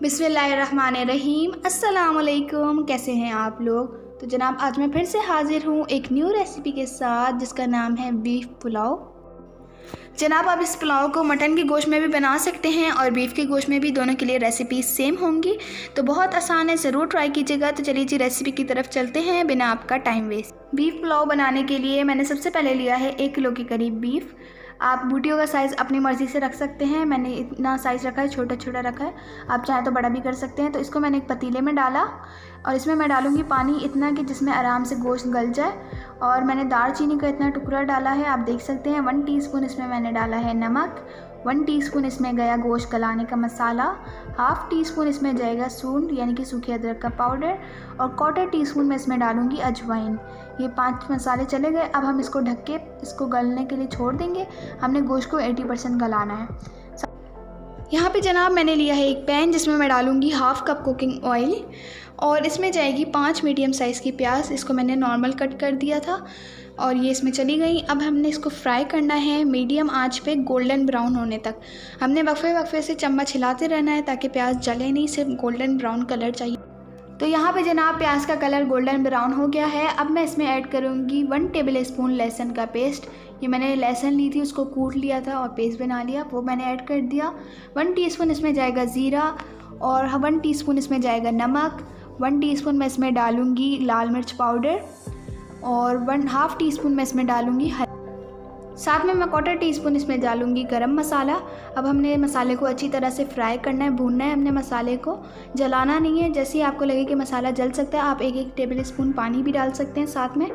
बिस्मिल्लाहिर्रहमानिर्रहीम। अस्सलाम वालेकुम। कैसे हैं आप लोग? तो जनाब आज मैं फिर से हाज़िर हूँ एक न्यू रेसिपी के साथ जिसका नाम है बीफ पुलाव। जनाब आप इस पुलाव को मटन के गोश्त में भी बना सकते हैं और बीफ के गोश्त में भी, दोनों के लिए रेसिपी सेम होंगी। तो बहुत आसान है, ज़रूर ट्राई कीजिएगा। तो चलिए जी रेसिपी की तरफ चलते हैं बिना आपका टाइम वेस्ट। बीफ पुलाव बनाने के लिए मैंने सबसे पहले लिया है 1 किलो के करीब बीफ। आप बूटियों का साइज़ अपनी मर्ज़ी से रख सकते हैं। मैंने इतना साइज़ रखा है, छोटा छोटा रखा है, आप चाहें तो बड़ा भी कर सकते हैं। तो इसको मैंने एक पतीले में डाला और इसमें मैं डालूँगी पानी इतना कि जिसमें आराम से गोश्त गल जाए। और मैंने दालचीनी का इतना टुकड़ा डाला है, आप देख सकते हैं। 1 टीस्पून इसमें मैंने डाला है नमक, 1 टीस्पून इसमें गया गोश्त गलाने का मसाला, हाफ़ टीस्पून इसमें जाएगा सूंड यानी कि सूखे अदरक का पाउडर, और 1/4 टीस्पून मैं इसमें डालूँगी अजवाइन। ये 5 मसाले चले गए। अब हम इसको ढक के इसको गलने के लिए छोड़ देंगे। हमने गोश्त को 80% गलाना है। यहाँ पे जनाब मैंने लिया है एक पैन जिसमें मैं डालूँगी 1/2 कप कुकिंग ऑयल और इसमें जाएगी 5 मीडियम साइज़ की प्याज। इसको मैंने नॉर्मल कट कर दिया था और ये इसमें चली गई। अब हमने इसको फ्राई करना है मीडियम आंच पे गोल्डन ब्राउन होने तक। हमने वक्फे से चम्मच हिलाते रहना है ताकि प्याज जले नहीं, सिर्फ गोल्डन ब्राउन कलर चाहिए। तो यहाँ पे जनाब प्याज का कलर गोल्डन ब्राउन हो गया है। अब मैं इसमें ऐड करूँगी 1 टेबल स्पून लहसुन का पेस्ट। ये मैंने लहसुन ली थी, उसको कूट लिया था और पेस्ट बना लिया, वो मैंने ऐड कर दिया। 1 टीस्पून इसमें जाएगा ज़ीरा और 1 टीस्पून इसमें जाएगा नमक। 1 टीस्पून मैं इसमें डालूँगी लाल मिर्च पाउडर और 1/2 टीस्पून मैं इसमें डालूँगी साथ में मैं 1/4 टीस्पून इसमें डालूँगी गरम मसाला। अब हमने मसाले को अच्छी तरह से फ्राई करना है, भूनना है। हमने मसाले को जलाना नहीं है। जैसे ही आपको लगे कि मसाला जल सकता है, आप 1 टेबल स्पून पानी भी डाल सकते हैं साथ में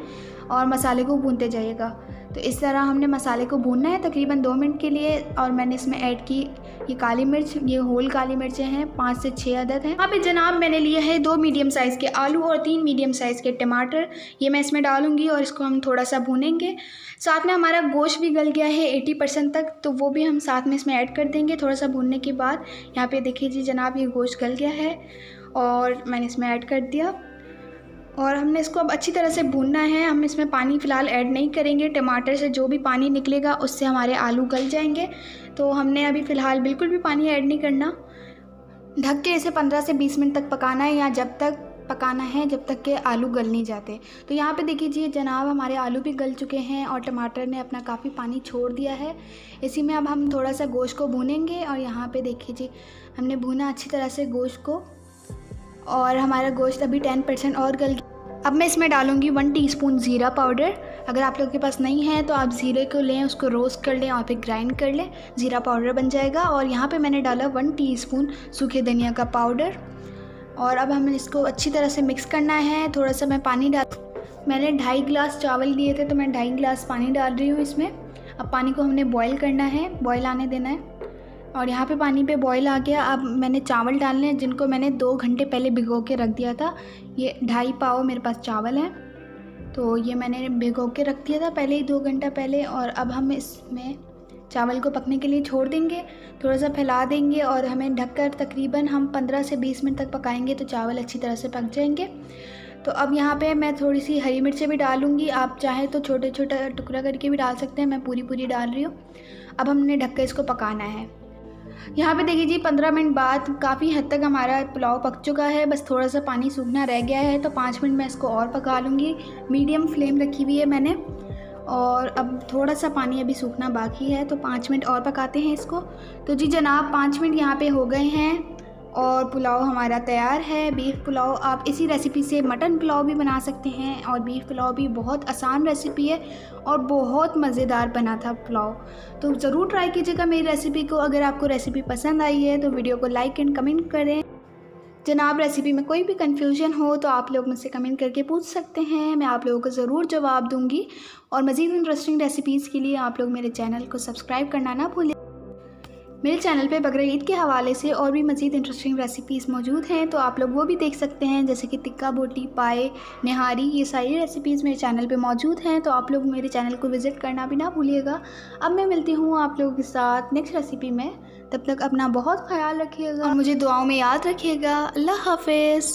और मसाले को भूनते जाइएगा। तो इस तरह हमने मसाले को भूनना है तकरीबन 2 मिनट के लिए। और मैंने इसमें ऐड की ये काली मिर्च, ये होल काली मिर्चें हैं, 5 से 6 अदद हैं। यहाँ पे जनाब मैंने लिए है 2 मीडियम साइज़ के आलू और 3 मीडियम साइज़ के टमाटर। ये मैं इसमें डालूँगी और इसको हम थोड़ा सा भूनेंगे। साथ में हमारा गोश्त भी गल गया है 80% तक, तो वो भी हम साथ में इसमें ऐड कर देंगे थोड़ा सा भूनने के बाद। यहाँ पे देखिए जी जनाब ये गोश्त गल गया है और मैंने इसमें ऐड कर दिया और हमने इसको अब अच्छी तरह से भूनना है। हम इसमें पानी फ़िलहाल ऐड नहीं करेंगे। टमाटर से जो भी पानी निकलेगा उससे हमारे आलू गल जाएंगे। तो हमने अभी फ़िलहाल बिल्कुल भी पानी ऐड नहीं करना। ढक के इसे 15 से 20 मिनट तक पकाना है या जब तक पकाना है जब तक के आलू गल नहीं जाते। तो यहाँ पे देखिए जी जनाब हमारे आलू भी गल चुके हैं और टमाटर ने अपना काफ़ी पानी छोड़ दिया है। इसी में अब हम थोड़ा सा गोश्त को भूनेंगे और यहाँ पे देखिए जी हमने भूना अच्छी तरह से गोश्त को और हमारा गोश्त अभी 10% और गल गया। अब मैं इसमें डालूँगी 1 टीस्पून ज़ीरा पाउडर। अगर आप लोगों के पास नहीं है तो आप ज़ीरे को लें, उसको रोस्ट कर लें और फिर ग्राइंड कर लें, ज़ीरा पाउडर बन जाएगा। और यहाँ पे मैंने डाला 1 टीस्पून सूखे धनिया का पाउडर और अब हमें इसको अच्छी तरह से मिक्स करना है। थोड़ा सा मैं पानी मैंने 2.5 गिलास चावल लिए थे तो मैं 2.5 गिलास पानी डाल रही हूँ इसमें। अब पानी को हमने बॉईल करना है, बॉईल आने देना है। और यहाँ पे पानी पे बॉईल आ गया। अब मैंने चावल डालने हैं जिनको मैंने 2 घंटे पहले भिगो के रख दिया था। ये 2.5 पाव मेरे पास चावल हैं, तो ये मैंने भिगो के रख दिया था पहले ही 2 घंटा पहले। और अब हम इसमें चावल को पकने के लिए छोड़ देंगे, थोड़ा सा फैला देंगे और हमें ढककर तकरीबन हम 15 से 20 मिनट तक पकाएंगे तो चावल अच्छी तरह से पक जाएंगे। तो अब यहाँ पे मैं थोड़ी सी हरी मिर्चें भी डालूँगी, आप चाहें तो छोटे छोटा टुकड़ा करके भी डाल सकते हैं, मैं पूरी डाल रही हूँ। अब हमने ढक कर इसको पकाना है। यहाँ पे देखिए जी 15 मिनट बाद काफ़ी हद तक हमारा पुलाव पक चुका है, बस थोड़ा सा पानी सूखना रह गया है। तो 5 मिनट मैं इसको और पका लूँगी। मीडियम फ्लेम रखी हुई है मैंने और अब थोड़ा सा पानी अभी सूखना बाकी है, तो 5 मिनट और पकाते हैं इसको। तो जी जनाब 5 मिनट यहाँ पे हो गए हैं और पुलाव हमारा तैयार है। बीफ पुलाव आप इसी रेसिपी से मटन पुलाव भी बना सकते हैं और बीफ पुलाव भी बहुत आसान रेसिपी है और बहुत मज़ेदार बना था पुलाव। तो ज़रूर ट्राई कीजिएगा मेरी रेसिपी को। अगर आपको रेसिपी पसंद आई है तो वीडियो को लाइक एंड कमेंट करें। जनाब रेसिपी में कोई भी कन्फ्यूजन हो तो आप लोग मुझसे कमेंट करके पूछ सकते हैं, मैं आप लोगों को ज़रूर जवाब दूँगी। और मज़ीद इंटरेस्टिंग रेसिपीज़ के लिए आप लोग मेरे चैनल को सब्सक्राइब करना ना भूलें। मेरे चैनल पे बकरीद ईद के हवाले से और भी मज़ीद इंटरेस्टिंग रेसिपीज़ मौजूद हैं, तो आप लोग वो भी देख सकते हैं, जैसे कि टिक्का बोटी, पाए, निहारी, ये सारी रेसिपीज़ मेरे चैनल पे मौजूद हैं। तो आप लोग मेरे चैनल को विज़िट करना भी ना भूलिएगा। अब मैं मिलती हूँ आप लोगों के साथ नेक्स्ट रेसिपी में। तब तक अपना बहुत ख्याल रखिएगा और मुझे दुआओं में याद रखिएगा। अल्लाह हाफ़िज़।